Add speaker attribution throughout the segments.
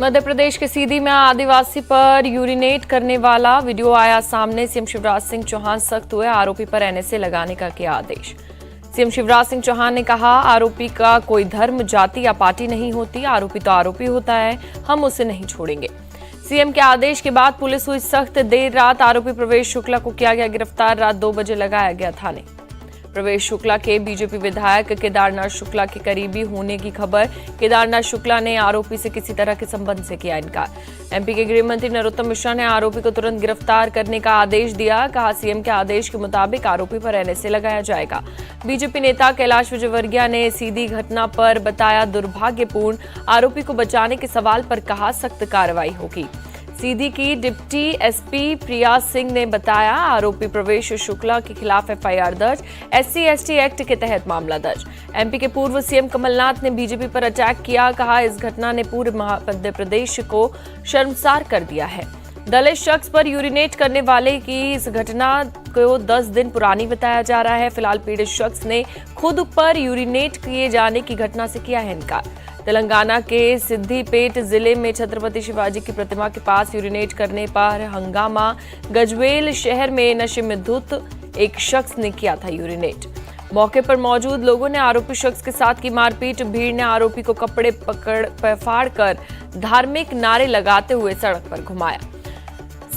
Speaker 1: मध्य प्रदेश के सीधी में आदिवासी पर यूरिनेट करने वाला वीडियो आया सामने। सीएम शिवराज सिंह चौहान सख्त हुए, आरोपी पर एनएसए लगाने का किया आदेश। सीएम शिवराज सिंह चौहान ने कहा, आरोपी का कोई धर्म, जाति या पार्टी नहीं होती, आरोपी तो आरोपी होता है, हम उसे नहीं छोड़ेंगे। सीएम के आदेश के बाद पुलिस हुई सख्त। देर रात आरोपी प्रवेश शुक्ला को किया गया गिरफ्तार। रात 2 बजे लगाया गया थाने। प्रवेश शुक्ला के बीजेपी विधायक केदारनाथ शुक्ला के करीबी होने की खबर। केदारनाथ शुक्ला ने आरोपी से किसी तरह के संबंध से किया इनकार। एमपी के गृह मंत्री नरोत्तम मिश्रा ने आरोपी को तुरंत गिरफ्तार करने का आदेश दिया। कहा, सीएम के आदेश के मुताबिक आरोपी पर एनएसए लगाया जाएगा। बीजेपी नेता कैलाश विजयवर्गीय ने सीधी घटना पर बताया दुर्भाग्यपूर्ण। आरोपी को बचाने के सवाल पर कहा, सख्त कार्रवाई होगी। सीधी की डिप्टी एसपी प्रिया सिंह ने बताया, आरोपी प्रवेश शुक्ला के खिलाफ एफआईआर दर्ज, SC/ST एक्ट के तहत मामला दर्ज। एमपी के पूर्व सीएम कमलनाथ ने बीजेपी पर अटैक किया। कहा, इस घटना ने पूरे मध्य प्रदेश को शर्मसार कर दिया है। दलित शख्स पर यूरिनेट करने वाले की इस घटना को 10 दिन पुरानी बताया जा रहा है। फिलहाल पीड़ित शख्स ने खुद पर यूरिनेट किए जाने की घटना से किया है इनकार। तेलंगाना के सिद्दीपेट जिले में छत्रपति शिवाजी की प्रतिमा के पास यूरिनेट करने पर हंगामा। गजवेल शहर में नशे में धुत एक शख्स ने किया था यूरिनेट। मौके पर मौजूद लोगों ने आरोपी शख्स के साथ की मारपीट। भीड़ ने आरोपी को कपड़े फाड़ कर धार्मिक नारे लगाते हुए सड़क पर घुमाया।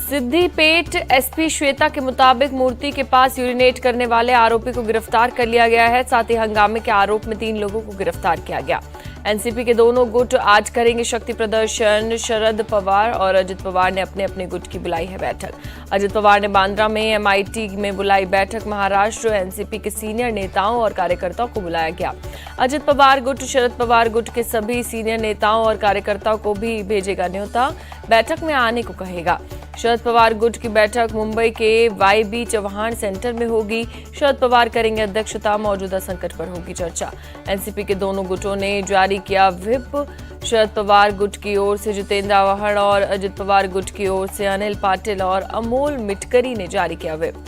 Speaker 1: सिद्दीपेट एसपी श्वेता के मुताबिक मूर्ति के पास यूरिनेट करने वाले आरोपी को गिरफ्तार कर लिया गया है। साथ ही हंगामे के आरोप में 3 लोगों को गिरफ्तार किया गया। एनसीपी के दोनों गुट आज करेंगे शक्ति प्रदर्शन। शरद पवार और अजित पवार ने अपने अपने गुट की बुलाई है बैठक। अजित पवार ने बांद्रा में MIT में बुलाई बैठक। महाराष्ट्र एनसीपी के सीनियर नेताओं और कार्यकर्ताओं को बुलाया गया। अजित पवार गुट शरद पवार गुट के सभी सीनियर नेताओं और कार्यकर्ताओं को भी भेजेगा न्योता, बैठक में आने को कहेगा। शरद पवार गुट की बैठक मुंबई के YB चौहान सेंटर में होगी। शरद पवार करेंगे अध्यक्षता। मौजूदा संकट पर होगी चर्चा। एनसीपी के दोनों गुटों ने जारी किया व्हिप। शरद पवार गुट की ओर से जितेंद्र आव्हाड और अजित पवार गुट की ओर से अनिल पाटिल और अमोल मिटकरी ने जारी किया व्हिप।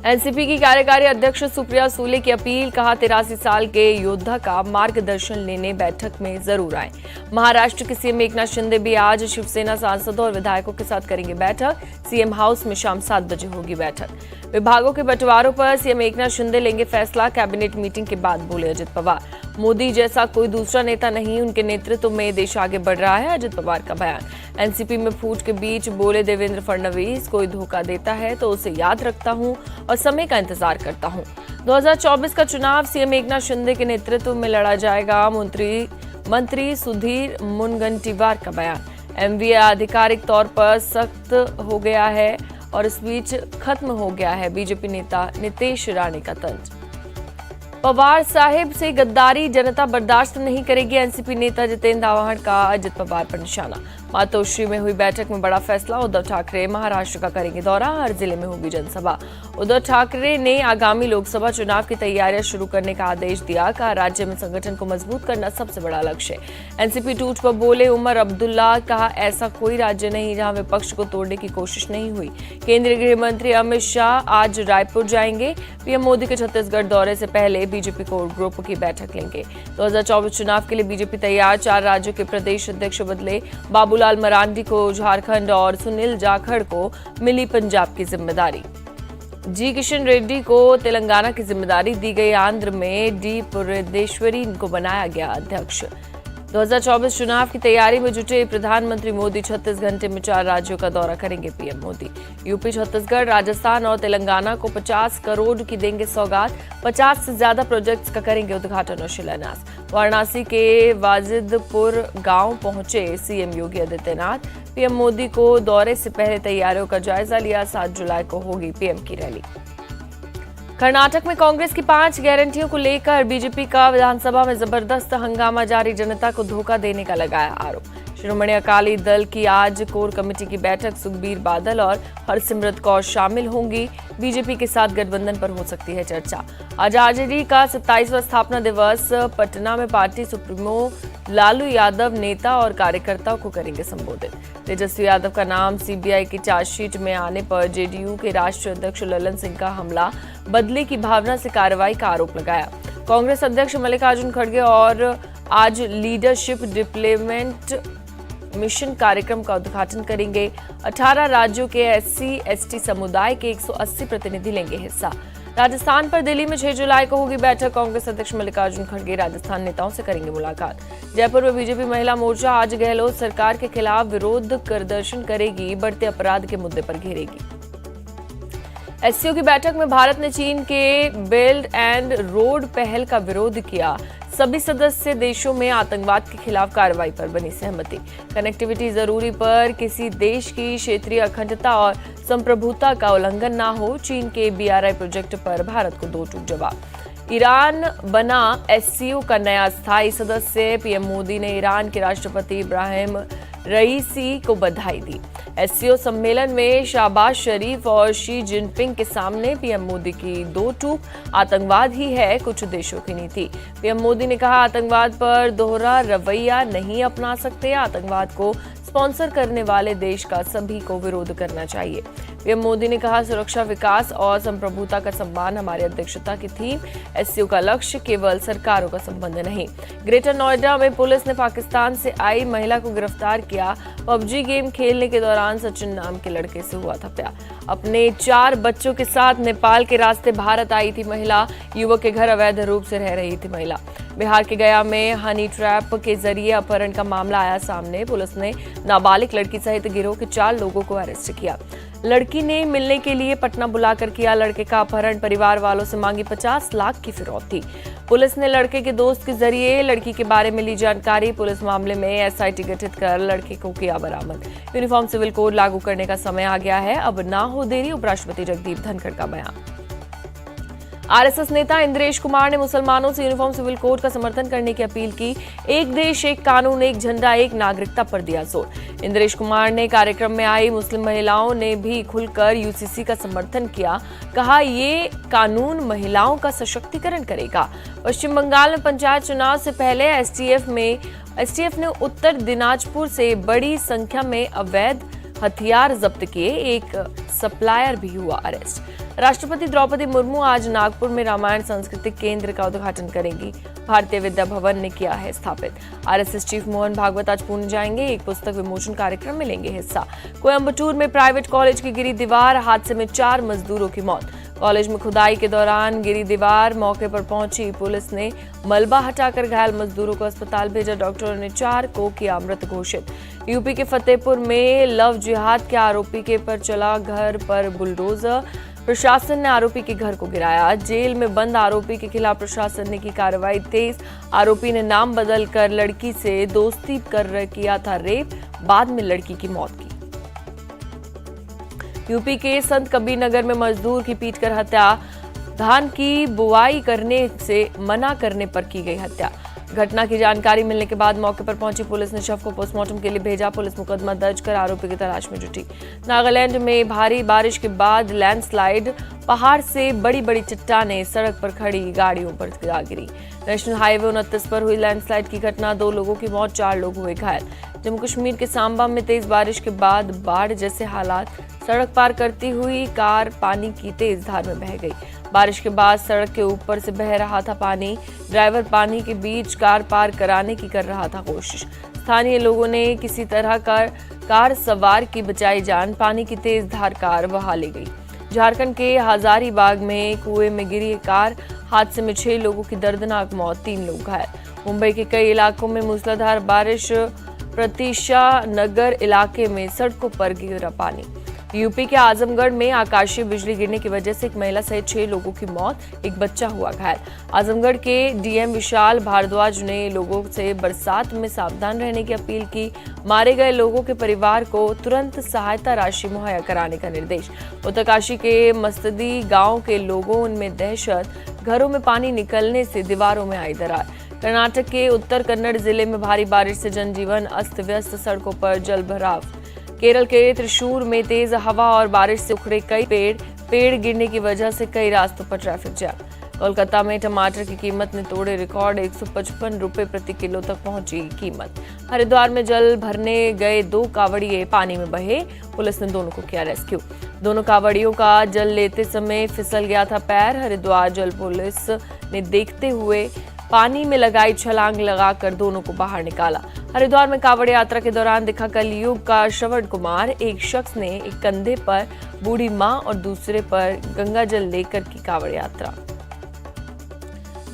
Speaker 1: एनसीपी की कार्यकारी अध्यक्ष सुप्रिया सूले की अपील। कहा, 83 साल के योद्धा का मार्गदर्शन लेने बैठक में जरूर आए। महाराष्ट्र के सीएम एकनाथ शिंदे भी आज शिवसेना सांसदों और विधायकों के साथ करेंगे बैठक। सीएम हाउस में शाम 7 बजे होगी बैठक। विभागों के बंटवारों पर सीएम एकनाथ शिंदे लेंगे फैसला। कैबिनेट मीटिंग के बाद बोले अजित पवार, मोदी जैसा कोई दूसरा नेता नहीं, उनके नेतृत्व में देश आगे बढ़ रहा है, अजित पवार का बयान। एनसीपी में फूट के बीच बोले देवेंद्र फडणवीस, कोई धोखा देता है तो उसे याद रखता हूं और समय का इंतजार करता हूं। 2024 का चुनाव सीएम एकनाथ शिंदे के नेतृत्व में लड़ा जाएगा। मंत्री सुधीर मुनगंटीवार का बयान। MVA आधिकारिक तौर पर सख्त हो गया है और इस बीच खत्म हो गया है बीजेपी नेता नीतीश राणे का तंज। पवार साहिब से गद्दारी जनता बर्दाश्त नहीं करेगी। एनसीपी नेता जितेंद्र आव्हाड का अजित पवार पर निशाना। मातोश्री में हुई बैठक में बड़ा फैसला। उद्धव ठाकरे महाराष्ट्र का करेंगे दौरा, हर जिले में होगी जनसभा। उद्धव ठाकरे ने आगामी लोकसभा चुनाव की तैयारियां शुरू करने का आदेश दिया। कहा, राज्य में संगठन को मजबूत करना सबसे बड़ा लक्ष्य है। एनसीपी टूट पर बोले उमर अब्दुल्ला। कहा, ऐसा कोई राज्य नहीं जहां विपक्ष को तोड़ने की कोशिश नहीं हुई। केंद्रीय गृह मंत्री अमित शाह आज रायपुर जाएंगे। पीएम मोदी के छत्तीसगढ़ दौरे से पहले बीजेपी कोर ग्रुप की बैठक लेंगे। 2024 चुनाव के लिए बीजेपी तैयार। 4 राज्यों के प्रदेश अध्यक्ष बदले। बाबूलाल मरांडी को झारखंड और सुनील जाखड़ को मिली पंजाब की जिम्मेदारी। जी किशन रेड्डी को तेलंगाना की जिम्मेदारी दी गई। आंध्र में डी पुरंदेश्वरी को बनाया गया अध्यक्ष। 2024 चुनाव की तैयारी में जुटे प्रधानमंत्री मोदी 36 घंटे में 4 राज्यों का दौरा करेंगे पीएम मोदी। यूपी, छत्तीसगढ़, राजस्थान और तेलंगाना को 50 करोड़ की देंगे सौगात। 50 से ज्यादा प्रोजेक्ट्स का करेंगे उद्घाटन और शिलान्यास। वाराणसी के वाजिदपुर गांव पहुंचे सीएम योगी आदित्यनाथ। पीएम मोदी को दौरे से पहले तैयारियों का जायजा लिया। 7 जुलाई को होगी पीएम की रैली। कर्नाटक में कांग्रेस की 5 गारंटियों को लेकर बीजेपी का विधानसभा में जबरदस्त हंगामा जारी। जनता को धोखा देने का लगाया आरोप। शिरोमणि अकाली दल की आज कोर कमेटी की बैठक। सुखबीर बादल और हरसिमरत कौर शामिल होंगी। बीजेपी के साथ गठबंधन पर हो सकती है चर्चा। आज आरजेडी का 27वां स्थापना दिवस। पटना में पार्टी सुप्रीमो लालू यादव नेता और कार्यकर्ताओं को करेंगे संबोधित। तेजस्वी यादव का नाम सीबीआई की चार्जशीट में आने पर जेडीयू के राष्ट्रीय अध्यक्ष ललन सिंह का हमला। बदले की भावना से कार्रवाई का आरोप लगाया। कांग्रेस अध्यक्ष मल्लिकार्जुन खड़गे और आज लीडरशिप डिप्लॉयमेंट मिशन कार्यक्रम का उद्घाटन करेंगे। 18 राज्यों के SC/ST समुदाय के 180 प्रतिनिधि लेंगे हिस्सा। राजस्थान पर दिल्ली में 6 जुलाई को होगी बैठक। कांग्रेस अध्यक्ष मल्लिकार्जुन खड़गे राजस्थान नेताओं से करेंगे मुलाकात। जयपुर में बीजेपी महिला मोर्चा आज गहलोत सरकार के खिलाफ विरोध प्रदर्शन करेगी, बढ़ते अपराध के मुद्दे पर घेरेगी। SCO की बैठक में भारत ने चीन के बेल्ट एंड रोड पहल का विरोध किया। सभी सदस्य देशों में आतंकवाद के खिलाफ कार्रवाई पर बनी सहमति। कनेक्टिविटी जरूरी पर किसी देश की क्षेत्रीय अखंडता और संप्रभुता का उल्लंघन न हो। चीन के BRI प्रोजेक्ट पर भारत को दो टूक जवाब। ईरान बना SCO का नया स्थायी सदस्य। पीएम मोदी ने ईरान के राष्ट्रपति इब्राहिम रईसी को बधाई दी। SCO सम्मेलन में शहबाज शरीफ और शी जिनपिंग के सामने पीएम मोदी की दो टूक। आतंकवाद ही है कुछ देशों की नीति। पीएम मोदी ने कहा, आतंकवाद पर दोहरा रवैया नहीं अपना सकते। आतंकवाद को स्पॉन्सर करने वाले देश का सभी को विरोध करना चाहिए। पीएम मोदी ने कहा, सुरक्षा, विकास और संप्रभुता का सम्मान हमारी अध्यक्षता की थीम। SCO का लक्ष्य केवल सरकारों का संबंध नहीं। ग्रेटर नोएडा में पुलिस ने पाकिस्तान से आई महिला को गिरफ्तार किया। PUBG गेम खेलने के दौरान सचिन नाम के लड़के से हुआ था प्यार। अपने 4 बच्चों के साथ नेपाल के रास्ते भारत आई थी महिला। युवक के घर अवैध रूप से रह रही थी महिला। बिहार के गया में हनी ट्रैप के जरिए अपहरण का मामला आया सामने। पुलिस ने नाबालिग लड़की सहित गिरोह के 4 लोगों को अरेस्ट किया। लड़की ने मिलने के लिए पटना बुलाकर किया लड़के का अपहरण। परिवार वालों से मांगी 50 लाख की फिरौती। पुलिस ने लड़के के दोस्त के जरिए लड़की के बारे में ली जानकारी। पुलिस मामले में SIT गठित कर लड़के को किया बरामद। यूनिफॉर्म सिविल कोड लागू करने का समय आ गया है, अब ना हो देरी। उपराष्ट्रपति जगदीप धनखड़ का बयान। RSS नेता इंद्रेश कुमार ने मुसलमानों से यूनिफॉर्म सिविल कोड का समर्थन करने की अपील की। एक देश, एक कानून, एक झंडा, एक नागरिकता पर दिया जोर। इंद्रेश कुमार ने कार्यक्रम में आई मुस्लिम महिलाओं ने भी खुलकर UCC का समर्थन किया। कहा, ये कानून महिलाओं का सशक्तिकरण करेगा। पश्चिम बंगाल में पंचायत चुनाव से पहले STF ने उत्तर दिनाजपुर से बड़ी संख्या में अवैध हथियार जब्त किए। एक सप्लायर भी हुआ अरेस्ट। राष्ट्रपति द्रौपदी मुर्मू आज नागपुर में रामायण सांस्कृतिक केंद्र का उद्घाटन करेंगी। भारतीय विद्या भवन ने किया है स्थापित। RSS चीफ मोहन भागवत आज पुणे जाएंगे। एक पुस्तक विमोचन कार्यक्रम में लेंगे हिस्सा। कोयम्बटूर में प्राइवेट कॉलेज की गिरी दीवार, हादसे में 4 मजदूरों की मौत। कॉलेज में खुदाई के दौरान गिरी दीवार, मौके पर पहुंची पुलिस ने मलबा हटाकर घायल मजदूरों को अस्पताल भेजा। डॉक्टरों ने 4 को किया मृत घोषित। यूपी के फतेहपुर में लव जिहाद के आरोपी के पर चला घर पर बुलडोजर। प्रशासन ने आरोपी के घर को गिराया। जेल में बंद आरोपी के खिलाफ प्रशासन ने की कार्रवाई तेज। आरोपी ने नाम बदलकर लड़की से दोस्ती कर किया था रेप, बाद में लड़की की मौत की। यूपी के संत कबीर नगर में मजदूर की पीटकर हत्या। धान की बुआई करने से मना करने पर की गई हत्या। घटना की जानकारी मिलने के बाद मौके पर पहुंची पुलिस ने शव को पोस्टमार्टम के लिए भेजा। पुलिस मुकदमा दर्ज कर आरोपी की तलाश में जुटी। नागालैंड में भारी बारिश के बाद लैंडस्लाइड, पहाड़ से बड़ी बड़ी चट्टानें सड़क पर खड़ी गाड़ियों पर गिरी। नेशनल हाईवे 29 पर हुई लैंडस्लाइड की घटना, 2 लोगों की मौत, 4 लोग हुए घायल। जम्मू कश्मीर के सांबा में तेज बारिश के बाद बाढ़ जैसे हालात। सड़क पार करती हुई कार पानी की तेज धार में बह गई। बारिश के बाद सड़क के ऊपर से बह रहा था पानी। ड्राइवर पानी के बीच कार पार कराने की कर रहा था कोशिश। स्थानीय लोगों ने किसी तरह कार सवार की बचाई जान। पानी की तेज धार कार बहा ले गई। झारखंड के हजारीबाग में कुएं में गिरी कार, हादसे में 6 लोगों की दर्दनाक मौत, 3 लोग घायल। मुंबई के कई इलाकों में मूसलाधार बारिश। प्रतीक्षा नगर इलाके में सड़कों पर गिरा पानी। यूपी के आजमगढ़ में आकाशीय बिजली गिरने की वजह से एक महिला सहित 6 लोगों की मौत, एक बच्चा हुआ घायल। आजमगढ़ के DM विशाल भारद्वाज ने लोगों से बरसात में सावधान रहने की अपील की। मारे गए लोगों के परिवार को तुरंत सहायता राशि मुहैया कराने का निर्देश। उत्तरकाशी के मस्तदी गांव के लोगों में दहशत, घरों में पानी निकलने से दीवारों में आई दरार। कर्नाटक के उत्तर कन्नड़ जिले में भारी बारिश से जनजीवन अस्त व्यस्त, सड़कों पर जलभराव। केरल के त्रिशूर में तेज हवा और बारिश से उखड़े कई पेड़ गिरने की वजह से कई रास्तों पर ट्रैफिक जाम। कोलकाता में टमाटर की कीमत ने तोड़े रिकॉर्ड, 155 रुपए प्रति किलो तक पहुंची कीमत। हरिद्वार में जल भरने गए 2 कावड़िए पानी में बहे, पुलिस ने दोनों को किया रेस्क्यू। दोनों कावड़ियों का जल लेते समय फिसल गया था पैर। हरिद्वार जल पुलिस ने देखते हुए पानी में लगाई छलांग लगाकर दोनों को बाहर निकाला। हरिद्वार में कांवड़ यात्रा के दौरान दिखा कलयुग का श्रवण कुमार। एक शख्स ने एक कंधे पर बूढ़ी मां और दूसरे पर गंगा जल लेकर की कांवड़ यात्रा।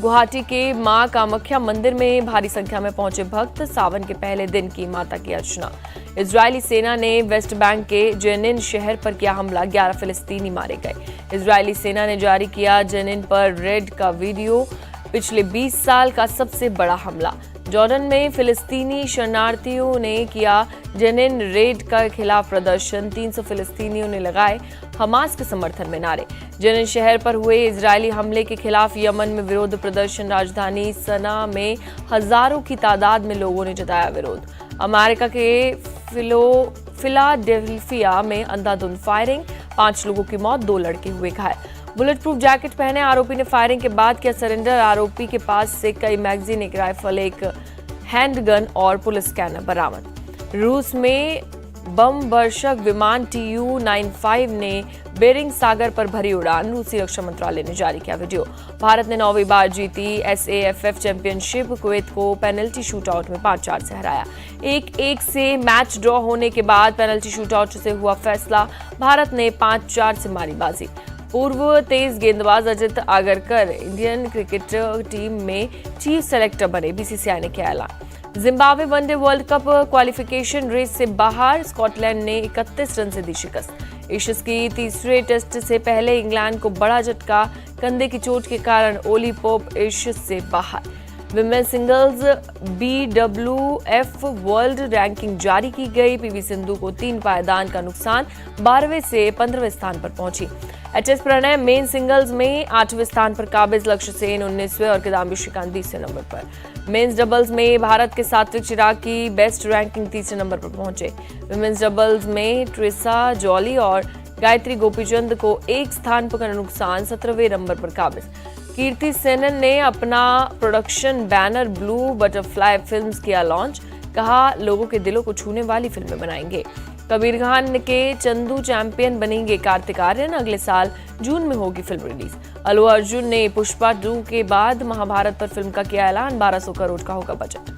Speaker 1: गुवाहाटी के मां कामाख्या मंदिर में भारी संख्या में पहुंचे भक्त। सावन के पहले दिन की माता की अर्चना। इजरायली सेना ने वेस्ट बैंक के जेनिन शहर पर किया हमला। 11 फिलिस्तीनी मारे गए। इजरायली सेना ने जारी किया जेनिन पर रेड का वीडियो। पिछले 20 साल का सबसे बड़ा हमला। जॉर्डन में फिलिस्तीनी शरणार्थियों ने किया जेनिन रेड का खिलाफ प्रदर्शन। 300 फिलिस्तीनियों ने लगाए हमास के समर्थन में नारे। जेनिन शहर पर हुए इजरायली हमले के खिलाफ यमन में विरोध प्रदर्शन। राजधानी सना में हजारों की तादाद में लोगों ने जताया विरोध। अमेरिका के फिलाडेल्फिया में अंधाधुंध फायरिंग। 5 लोगों की मौत, 2 लड़के हुए घायल। बुलेट प्रूफ जैकेट पहने आरोपी ने फायरिंग के बाद किया सरेंडर। आरोपी के पास से कई मैगजीन, एक राइफल, एक हैंडगन और पुलिस स्कैनर बरामद। रूस में बम वर्षक विमान Tu-95 ने बेरिंग सागर पर भरी उड़ान। रूसी रक्षा मंत्रालय ने जारी किया वीडियो। भारत ने 9वीं बार जीती SAFF चैंपियनशिप। कुवैत को पेनल्टी शूटआउट में 5-4 से हराया। 1-1 से मैच ड्रॉ होने के बाद पेनल्टी शूटआउट से हुआ फैसला। भारत ने 5-4 से मारी बाजी। पूर्व तेज गेंदबाज Ajit Agarkar Indian cricket team में चीफ सेलेक्टर बने। BCCI ने किया ऐलान। Zimbabwe one day world cup qualification race से बाहर। स्कॉटलैंड ने 31 रन से दी शिकस्त। एशियस की तीसरे टेस्ट से पहले इंग्लैंड को बड़ा झटका। कंधे की चोट के कारण ओली पोप एशियस से बाहर। Women singles BWF world ranking जारी की गई। PV सिंधु को 3 पायदान का नुकसान। 12वें से 15वें स्थान पर पहुंची। HS प्रणय मेन सिंगल्स में 8वें स्थान पर काबिज। लक्ष्य सेन 19वें और किदाम्बी श्रीकांत 20वें नंबर पर। मेंस डबल्स में भारत के सात्विक चिराग की बेस्ट रैंकिंग 3रे नंबर पर पहुंचे। विमेन्स डबल्स में ट्रिसा जॉली और गायत्री गोपीचंद को 1 स्थान पर नुकसान। 17वें नंबर पर काबिज। कीर्ति सेनन ने अपना production banner blue butterfly films किया लॉन्च। कहा लोगों के दिलों को छूने वाली फिल्में बनाएंगे। कबीर खान के चंदू चैंपियन बनेंगे कार्तिक आर्यन। अगले साल जून में होगी फिल्म रिलीज। अल्लू अर्जुन ने पुष्पा 2 के बाद महाभारत पर फिल्म का किया ऐलान। 1200 करोड़ का होगा बजट।